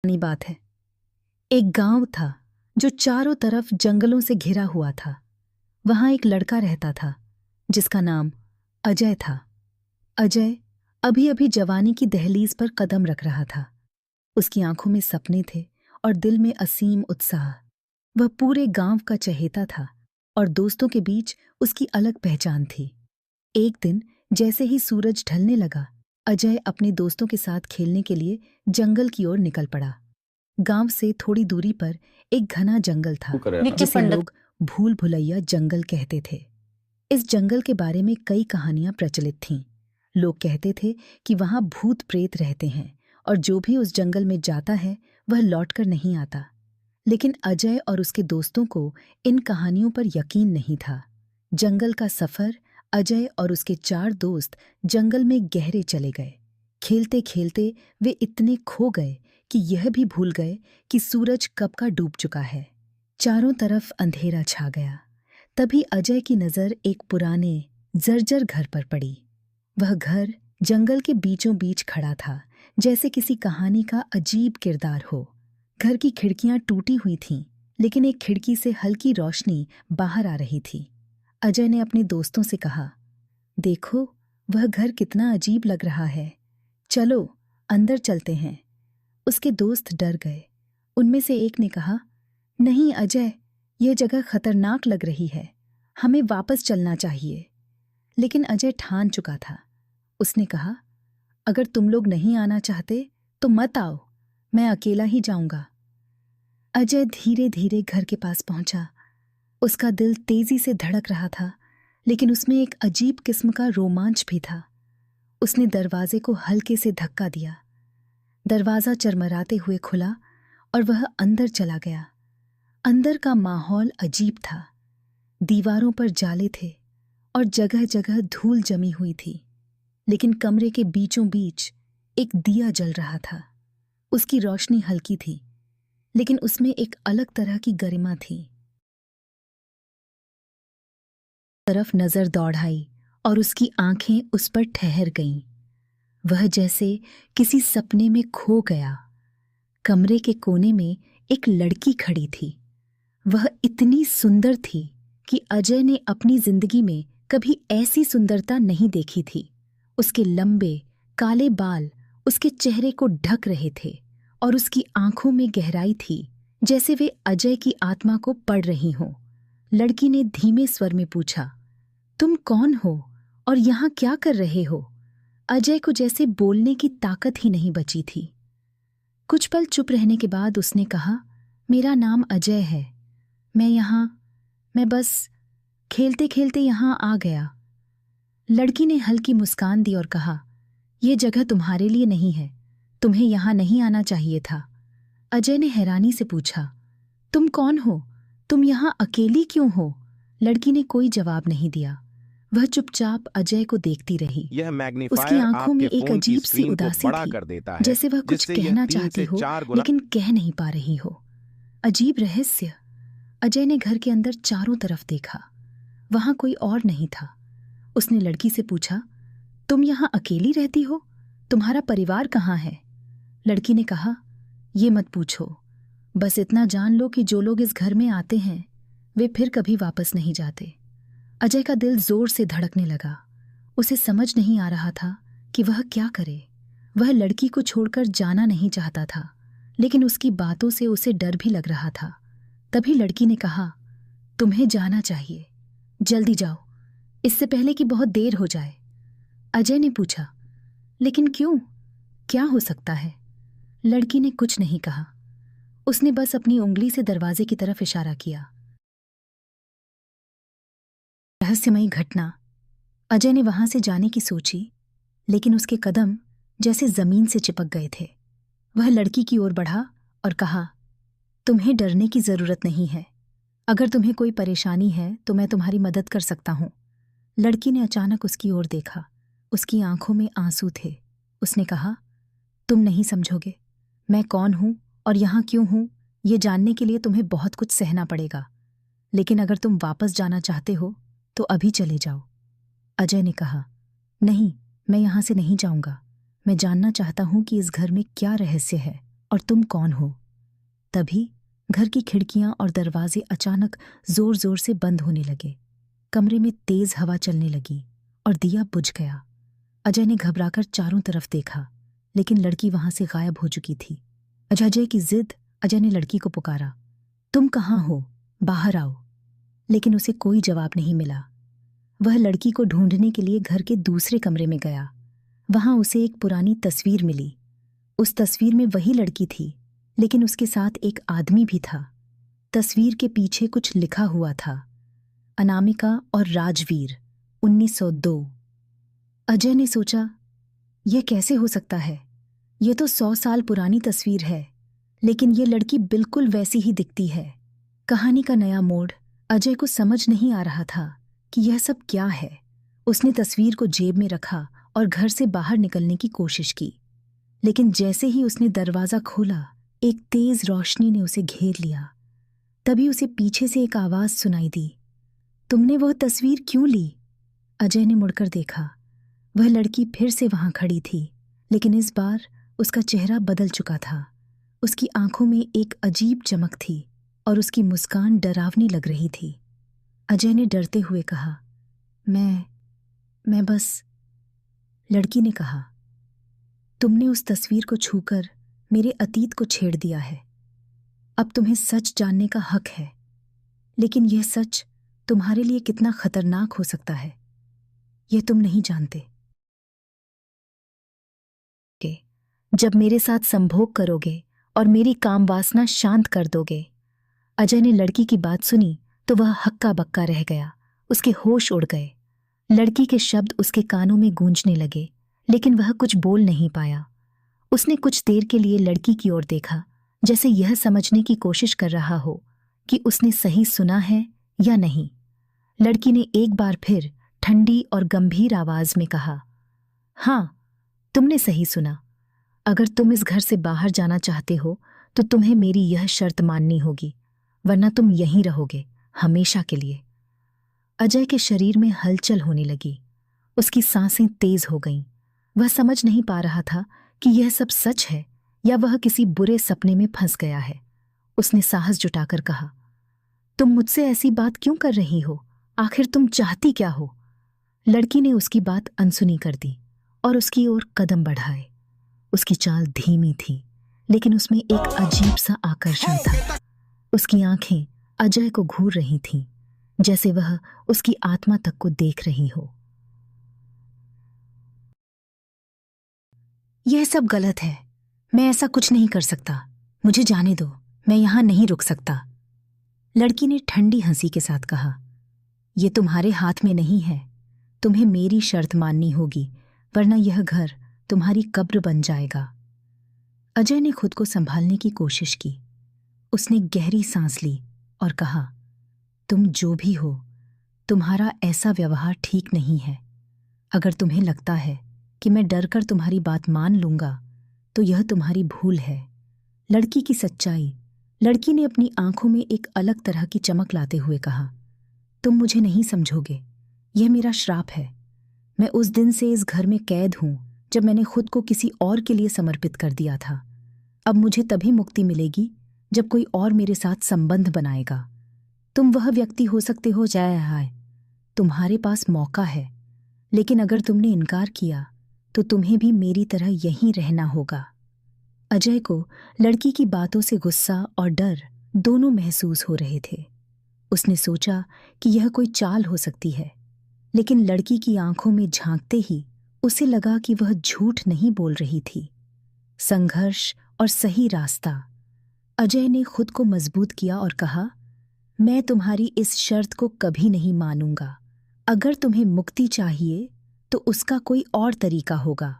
पुरानी बात है। एक गांव था जो चारों तरफ जंगलों से घिरा हुआ था। वहां एक लड़का रहता था जिसका नाम अजय था। अजय अभी अभी जवानी की दहलीज पर कदम रख रहा था। उसकी आंखों में सपने थे और दिल में असीम उत्साह। वह पूरे गांव का चहेता था और दोस्तों के बीच उसकी अलग पहचान थी। एक दिन जैसे ही सूरज ढलने लगा, अजय अपने दोस्तों के साथ खेलने के लिए जंगल की ओर निकल पड़ा। गांव से थोड़ी दूरी पर एक घना जंगल था जिसे लोग भूल भुलैया जंगल कहते थे। इस जंगल के बारे में कई कहानियां प्रचलित थीं। लोग कहते थे कि वहां भूत प्रेत रहते हैं और जो भी उस जंगल में जाता है वह लौटकर नहीं आता। लेकिन अजय और उसके दोस्तों को इन कहानियों पर यकीन नहीं था। जंगल का सफर अजय और उसके 4 दोस्त जंगल में गहरे चले गए। खेलते खेलते वे इतने खो गए कि यह भी भूल गए कि सूरज कब का डूब चुका है। चारों तरफ अंधेरा छा गया। तभी अजय की नजर एक पुराने जर्जर घर पर पड़ी। वह घर जंगल के बीचों बीच खड़ा था, जैसे किसी कहानी का अजीब किरदार हो। घर की खिड़कियां टूटी हुई थीं, लेकिन एक खिड़की से हल्की रोशनी बाहर आ रही थी। अजय ने अपने दोस्तों से कहा, देखो वह घर कितना अजीब लग रहा है, चलो अंदर चलते हैं। उसके दोस्त डर गए। उनमें से एक ने कहा, नहीं अजय, यह जगह खतरनाक लग रही है, हमें वापस चलना चाहिए। लेकिन अजय ठान चुका था। उसने कहा, अगर तुम लोग नहीं आना चाहते तो मत आओ, मैं अकेला ही जाऊंगा। अजय धीरे धीरे घर के पास पहुंचा। उसका दिल तेजी से धड़क रहा था, लेकिन उसमें एक अजीब किस्म का रोमांच भी था। उसने दरवाजे को हल्के से धक्का दिया। दरवाजा चरमराते हुए खुला और वह अंदर चला गया। अंदर का माहौल अजीब था। दीवारों पर जाले थे और जगह जगह धूल जमी हुई थी, लेकिन कमरे के बीचों बीच एक दिया जल रहा था। उसकी रोशनी हल्की थी, लेकिन उसमें एक अलग तरह की गरिमा थी। तरफ नजर दौड़ाई और उसकी आंखें उस पर ठहर गईं। वह जैसे किसी सपने में खो गया। कमरे के कोने में एक लड़की खड़ी थी। वह इतनी सुंदर थी कि अजय ने अपनी जिंदगी में कभी ऐसी सुंदरता नहीं देखी थी। उसके लंबे काले बाल उसके चेहरे को ढक रहे थे और उसकी आंखों में गहराई थी, जैसे वे अजय की आत्मा को पढ़ रही हों। लड़की ने धीमे स्वर में पूछा, तुम कौन हो और यहाँ क्या कर रहे हो? अजय को जैसे बोलने की ताकत ही नहीं बची थी। कुछ पल चुप रहने के बाद उसने कहा, मेरा नाम अजय है। मैं बस खेलते खेलते यहाँ आ गया। लड़की ने हल्की मुस्कान दी और कहा, यह जगह तुम्हारे लिए नहीं है, तुम्हें यहाँ नहीं आना चाहिए था। अजय ने हैरानी से पूछा, तुम कौन हो? तुम यहाँ अकेली क्यों हो? लड़की ने कोई जवाब नहीं दिया। वह चुपचाप अजय को देखती रही। उसकी आंखों में एक अजीब सी उदासी थी, जैसे वह कुछ कहना चाहती हो लेकिन कह नहीं पा रही हो। अजीब रहस्य। अजय ने घर के अंदर चारों तरफ देखा। वहां कोई और नहीं था। उसने लड़की से पूछा, तुम यहाँ अकेली रहती हो? तुम्हारा परिवार कहाँ है? लड़की ने कहा, ये मत पूछो, बस इतना जान लो कि जो लोग इस घर में आते हैं वे फिर कभी वापस नहीं जाते। अजय का दिल जोर से धड़कने लगा। उसे समझ नहीं आ रहा था कि वह क्या करे। वह लड़की को छोड़कर जाना नहीं चाहता था, लेकिन उसकी बातों से उसे डर भी लग रहा था। तभी लड़की ने कहा, तुम्हें जाना चाहिए, जल्दी जाओ, इससे पहले कि बहुत देर हो जाए। अजय ने पूछा, लेकिन क्यों? क्या हो सकता है? लड़की ने कुछ नहीं कहा। उसने बस अपनी उंगली से दरवाजे की तरफ इशारा किया। रहस्यमयी घटना। अजय ने वहां से जाने की सोची, लेकिन उसके कदम जैसे जमीन से चिपक गए थे। वह लड़की की ओर बढ़ा और कहा, तुम्हें डरने की जरूरत नहीं है। अगर तुम्हें कोई परेशानी है तो मैं तुम्हारी मदद कर सकता हूं। लड़की ने अचानक उसकी ओर देखा। उसकी आंखों में आंसू थे। उसने कहा, तुम नहीं समझोगे, मैं कौन हूं और यहां क्यों हूं ये जानने के लिए तुम्हें बहुत कुछ सहना पड़ेगा, लेकिन अगर तुम वापस जाना चाहते हो तो अभी चले जाओ। अजय ने कहा, नहीं, मैं यहां से नहीं जाऊंगा। मैं जानना चाहता हूं कि इस घर में क्या रहस्य है और तुम कौन हो? तभी घर की खिड़कियां और दरवाजे अचानक जोर जोर से बंद होने लगे। कमरे में तेज हवा चलने लगी और दिया बुझ गया। अजय ने घबराकर चारों तरफ देखा, लेकिन लड़की वहां से गायब हो चुकी थी। अजय की जिद, अजय ने लड़की को पुकारा, तुम कहाँ हो? बाहर आओ। लेकिन उसे कोई जवाब नहीं मिला। वह लड़की को ढूंढने के लिए घर के दूसरे कमरे में गया। वहां उसे एक पुरानी तस्वीर मिली। उस तस्वीर में वही लड़की थी, लेकिन उसके साथ एक आदमी भी था। तस्वीर के पीछे कुछ लिखा हुआ था, अनामिका और राजवीर 1902। अजय ने सोचा, यह कैसे हो सकता है? यह तो 100 साल पुरानी तस्वीर है, लेकिन यह लड़की बिल्कुल वैसी ही दिखती है। कहानी का नया मोड़। अजय को समझ नहीं आ रहा था कि यह सब क्या है। उसने तस्वीर को जेब में रखा और घर से बाहर निकलने की कोशिश की, लेकिन जैसे ही उसने दरवाजा खोला, एक तेज रोशनी ने उसे घेर लिया। तभी उसे पीछे से एक आवाज सुनाई दी, तुमने वह तस्वीर क्यों ली? अजय ने मुड़कर देखा। वह लड़की फिर से वहां खड़ी थी, लेकिन इस बार उसका चेहरा बदल चुका था। उसकी आंखों में एक अजीब चमक थी और उसकी मुस्कान डरावनी लग रही थी। अजय ने डरते हुए कहा, मैं बस। लड़की ने कहा, तुमने उस तस्वीर को छूकर मेरे अतीत को छेड़ दिया है। अब तुम्हें सच जानने का हक है, लेकिन यह सच तुम्हारे लिए कितना खतरनाक हो सकता है, यह तुम नहीं जानते। जब मेरे साथ संभोग करोगे और मेरी काम वासना शांत कर दोगे। अजय ने लड़की की बात सुनी तो वह हक्का बक्का रह गया। उसके होश उड़ गए। लड़की के शब्द उसके कानों में गूंजने लगे, लेकिन वह कुछ बोल नहीं पाया। उसने कुछ देर के लिए लड़की की ओर देखा, जैसे यह समझने की कोशिश कर रहा हो कि उसने सही सुना है या नहीं। लड़की ने एक बार फिर ठंडी और गंभीर आवाज में कहा, हाँ, तुमने सही सुना। अगर तुम इस घर से बाहर जाना चाहते हो तो तुम्हें मेरी यह शर्त माननी होगी, वरना तुम यहीं रहोगे हमेशा के लिए। अजय के शरीर में हलचल होने लगी। उसकी सांसें तेज हो गईं। वह समझ नहीं पा रहा था कि यह सब सच है या वह किसी बुरे सपने में फंस गया है। उसने साहस जुटाकर कहा, तुम मुझसे ऐसी बात क्यों कर रही हो? आखिर तुम चाहती क्या हो? लड़की ने उसकी बात अनसुनी कर दी और उसकी ओर कदम बढ़ाए। उसकी चाल धीमी थी, लेकिन उसमें एक अजीब सा आकर्षण था। उसकी आंखें अजय को घूर रही थीं, जैसे वह उसकी आत्मा तक को देख रही हो। यह सब गलत है। मैं ऐसा कुछ नहीं कर सकता। मुझे जाने दो, मैं यहां नहीं रुक सकता। लड़की ने ठंडी हंसी के साथ कहा, यह तुम्हारे हाथ में नहीं है। तुम्हें मेरी शर्त माननी होगी, वरना यह घर तुम्हारी कब्र बन जाएगा। अजय ने खुद को संभालने की कोशिश की। उसने गहरी सांस ली और कहा, तुम जो भी हो, तुम्हारा ऐसा व्यवहार ठीक नहीं है। अगर तुम्हें लगता है कि मैं डरकर तुम्हारी बात मान लूंगा, तो यह तुम्हारी भूल है। लड़की की सच्चाई। लड़की ने अपनी आंखों में एक अलग तरह की चमक लाते हुए कहा, तुम मुझे नहीं समझोगे। यह मेरा श्राप है। मैं उस दिन से इस घर में कैद हूं जब मैंने खुद को किसी और के लिए समर्पित कर दिया था। अब मुझे तभी मुक्ति मिलेगी जब कोई और मेरे साथ संबंध बनाएगा। तुम वह व्यक्ति हो सकते हो जय हाय, तुम्हारे पास मौका है, लेकिन अगर तुमने इनकार किया तो तुम्हें भी मेरी तरह यहीं रहना होगा। अजय को लड़की की बातों से गुस्सा और डर दोनों महसूस हो रहे थे। उसने सोचा कि यह कोई चाल हो सकती है, लेकिन लड़की की आंखों में झांकते ही उसे लगा कि वह झूठ नहीं बोल रही थी। संघर्ष और सही रास्ता। अजय ने खुद को मजबूत किया और कहा, मैं तुम्हारी इस शर्त को कभी नहीं मानूंगा। अगर तुम्हें मुक्ति चाहिए तो उसका कोई और तरीका होगा।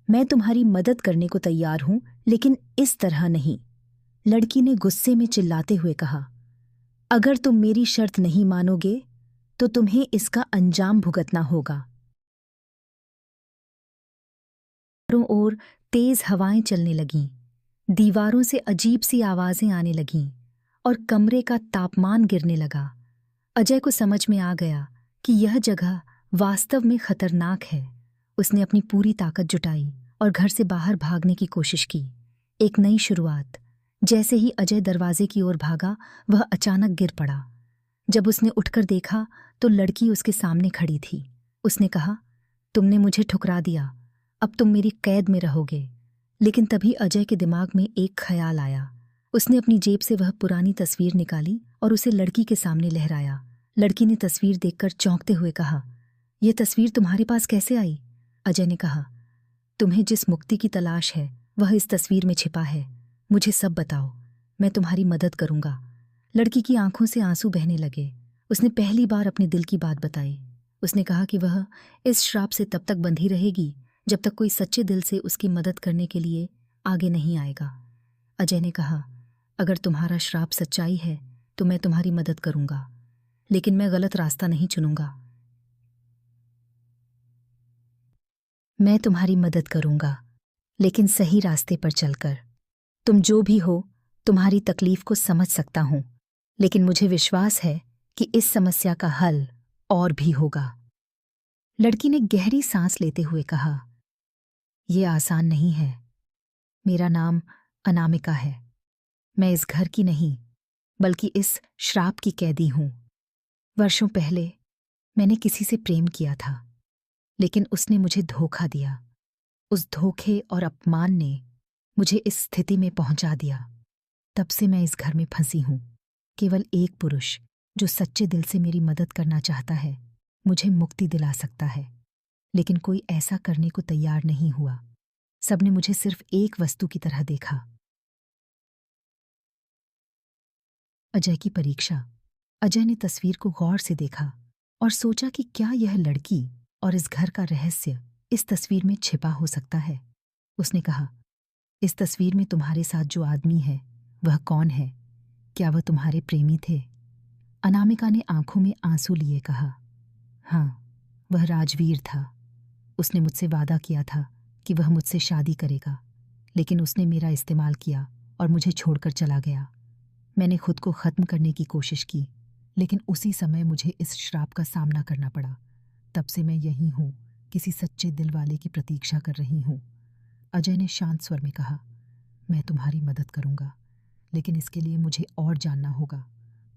मैं तुम्हारी मदद करने को तैयार हूं, लेकिन इस तरह नहीं। लड़की ने गुस्से में चिल्लाते हुए कहा, अगर तुम मेरी शर्त नहीं मानोगे तो तुम्हें इसका अंजाम भुगतना होगा। चारों ओर तेज हवाएं चलने लगीं। दीवारों से अजीब सी आवाजें आने लगीं और कमरे का तापमान गिरने लगा। अजय को समझ में आ गया कि यह जगह वास्तव में खतरनाक है। उसने अपनी पूरी ताकत जुटाई और घर से बाहर भागने की कोशिश की। एक नई शुरुआत। जैसे ही अजय दरवाजे की ओर भागा, वह अचानक गिर पड़ा। जब उसने उठकर देखा तो लड़की उसके सामने खड़ी थी। उसने कहा, तुमने मुझे ठुकरा दिया, अब तुम मेरी कैद में रहोगे। लेकिन तभी अजय के दिमाग में एक ख्याल आया। उसने अपनी जेब से वह पुरानी तस्वीर निकाली और उसे लड़की के सामने लहराया। लड़की ने तस्वीर देखकर चौंकते हुए कहा, यह तस्वीर तुम्हारे पास कैसे आई? अजय ने कहा, तुम्हें जिस मुक्ति की तलाश है वह इस तस्वीर में छिपा है। मुझे सब बताओ, मैं तुम्हारी मदद करूंगा। लड़की की आंखों से आंसू बहने लगे। उसने पहली बार अपने दिल की बात बताई। उसने कहा कि वह इस श्राप से तब तक बंधी रहेगी जब तक कोई सच्चे दिल से उसकी मदद करने के लिए आगे नहीं आएगा। अजय ने कहा, अगर तुम्हारा श्राप सच्चाई है तो मैं तुम्हारी मदद करूंगा, लेकिन मैं गलत रास्ता नहीं चुनूंगा। मैं तुम्हारी मदद करूंगा, लेकिन सही रास्ते पर चलकर। तुम जो भी हो, तुम्हारी तकलीफ को समझ सकता हूं, लेकिन मुझे विश्वास है कि इस समस्या का हल और भी होगा। लड़की ने गहरी सांस लेते हुए कहा, यह आसान नहीं है। मेरा नाम अनामिका है। मैं इस घर की नहीं, बल्कि इस श्राप की कैदी हूं। वर्षों पहले मैंने किसी से प्रेम किया था, लेकिन उसने मुझे धोखा दिया। उस धोखे और अपमान ने मुझे इस स्थिति में पहुंचा दिया। तब से मैं इस घर में फंसी हूं। केवल एक पुरुष जो सच्चे दिल से मेरी मदद करना चाहता है मुझे मुक्ति दिला सकता है, लेकिन कोई ऐसा करने को तैयार नहीं हुआ। सबने मुझे सिर्फ एक वस्तु की तरह देखा। अजय की परीक्षा। अजय ने तस्वीर को गौर से देखा और सोचा कि क्या यह लड़की और इस घर का रहस्य इस तस्वीर में छिपा हो सकता है। उसने कहा, इस तस्वीर में तुम्हारे साथ जो आदमी है वह कौन है? क्या वह तुम्हारे प्रेमी थे? अनामिका ने आंखों में आंसू लिए कहा, हाँ, वह राजवीर था। उसने मुझसे वादा किया था कि वह मुझसे शादी करेगा, लेकिन उसने मेरा इस्तेमाल किया और मुझे छोड़कर चला गया। मैंने खुद को ख़त्म करने की कोशिश की, लेकिन उसी समय मुझे इस श्राप का सामना करना पड़ा। तब से मैं यहीं हूँ, किसी सच्चे दिल वाले की प्रतीक्षा कर रही हूँ। अजय ने शांत स्वर में कहा, मैं तुम्हारी मदद करूँगा, लेकिन इसके लिए मुझे और जानना होगा।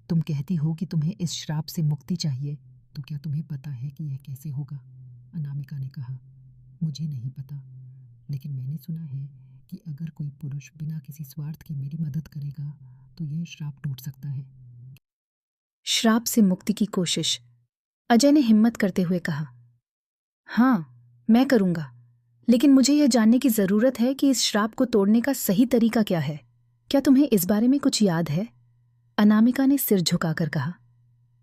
तुम कहती हो कि तुम्हें इस श्राप से मुक्ति चाहिए, तो क्या तुम्हें पता है कि यह कैसे होगा? अनामिका ने कहा, मुझे नहीं पता, लेकिन मैंने सुना है कि अगर कोई पुरुष बिना किसी स्वार्थ के मेरी मदद करेगा तो यह श्राप टूट सकता है। श्राप से मुक्ति की कोशिश। अजय ने हिम्मत करते हुए कहा, हाँ, मैं करूंगा, लेकिन मुझे यह जानने की जरूरत है कि इस श्राप को तोड़ने का सही तरीका क्या है। क्या तुम्हें इस बारे में कुछ याद है? अनामिका ने सिर झुकाकर कहा,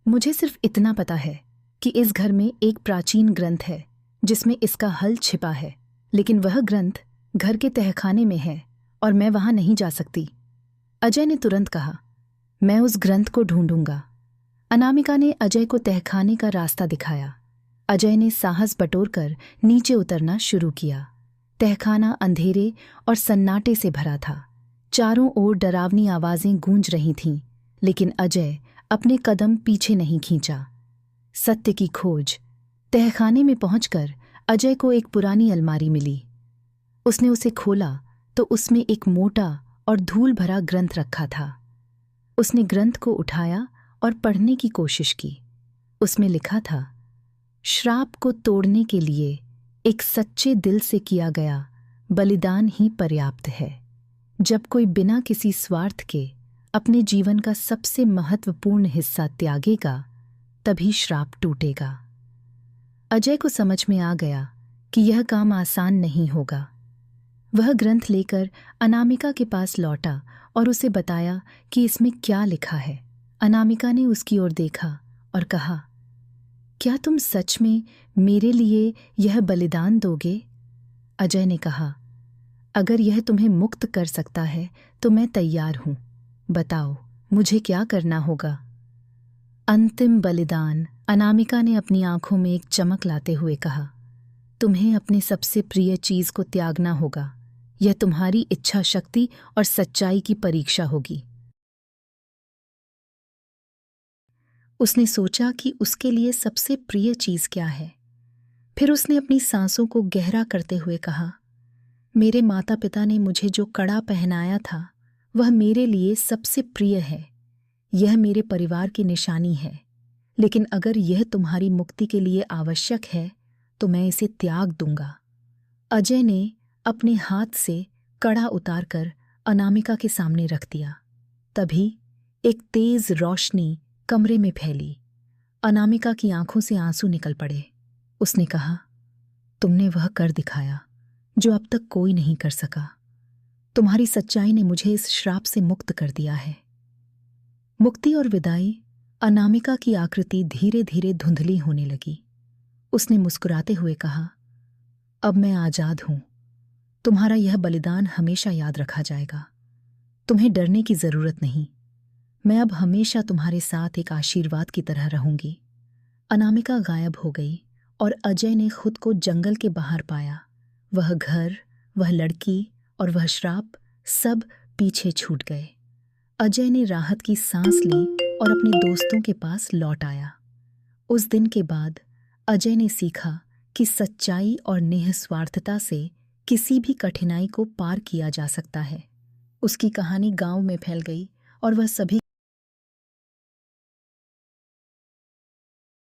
मुझे सिर्फ इतना पता है कि इस घर में एक प्राचीन ग्रंथ है जिसमें इसका हल छिपा है, लेकिन वह ग्रंथ घर के तहखाने में है और मैं वहां नहीं जा सकती। अजय ने तुरंत कहा, मैं उस ग्रंथ को ढूंढूंगा। अनामिका ने अजय को तहखाने का रास्ता दिखाया। अजय ने साहस बटोरकर नीचे उतरना शुरू किया। तहखाना अंधेरे और सन्नाटे से भरा था। चारों ओर डरावनी आवाजें गूंज रही थीं, लेकिन अजय अपने कदम पीछे नहीं खींचा। सत्य की खोज। तहखाने में पहुंचकर अजय को एक पुरानी अलमारी मिली। उसने उसे खोला तो उसमें एक मोटा और धूल भरा ग्रंथ रखा था। उसने ग्रंथ को उठाया और पढ़ने की कोशिश की। उसमें लिखा था, श्राप को तोड़ने के लिए एक सच्चे दिल से किया गया बलिदान ही पर्याप्त है। जब कोई बिना किसी स्वार्थ के अपने जीवन का सबसे महत्वपूर्ण हिस्सा त्यागेगा, तभी श्राप टूटेगा। अजय को समझ में आ गया कि यह काम आसान नहीं होगा। वह ग्रंथ लेकर अनामिका के पास लौटा और उसे बताया कि इसमें क्या लिखा है। अनामिका ने उसकी ओर देखा और कहा, क्या तुम सच में मेरे लिए यह बलिदान दोगे? अजय ने कहा, अगर यह तुम्हें मुक्त कर सकता है तो मैं तैयार हूं। बताओ, मुझे क्या करना होगा? अंतिम बलिदान। अनामिका ने अपनी आंखों में एक चमक लाते हुए कहा, तुम्हें अपने सबसे प्रिय चीज को त्यागना होगा। यह तुम्हारी इच्छा शक्ति और सच्चाई की परीक्षा होगी। उसने सोचा कि उसके लिए सबसे प्रिय चीज क्या है। फिर उसने अपनी सांसों को गहरा करते हुए कहा, मेरे माता पिता ने मुझे जो कड़ा पहनाया था वह मेरे लिए सबसे प्रिय है। यह मेरे परिवार की निशानी है, लेकिन अगर यह तुम्हारी मुक्ति के लिए आवश्यक है तो मैं इसे त्याग दूंगा। अजय ने अपने हाथ से कड़ा उतारकर अनामिका के सामने रख दिया। तभी एक तेज रोशनी कमरे में फैली। अनामिका की आंखों से आंसू निकल पड़े। उसने कहा, तुमने वह कर दिखाया जो अब तक कोई नहीं कर सका। तुम्हारी सच्चाई ने मुझे इस श्राप से मुक्त कर दिया है। मुक्ति और विदाई। अनामिका की आकृति धीरे धीरे धुंधली होने लगी। उसने मुस्कुराते हुए कहा, अब मैं आजाद हूं। तुम्हारा यह बलिदान हमेशा याद रखा जाएगा। तुम्हें डरने की जरूरत नहीं। मैं अब हमेशा तुम्हारे साथ एक आशीर्वाद की तरह रहूंगी। अनामिका गायब हो गई और अजय ने खुद को जंगल के बाहर पाया। वह घर, वह लड़की और वह श्राप सब पीछे छूट गए। अजय ने राहत की सांस ली और अपने दोस्तों के पास लौट आया। उस दिन के बाद अजय ने सीखा कि सच्चाई और निस्वार्थता से किसी भी कठिनाई को पार किया जा सकता है। उसकी कहानी गांव में फैल गई और वह सभी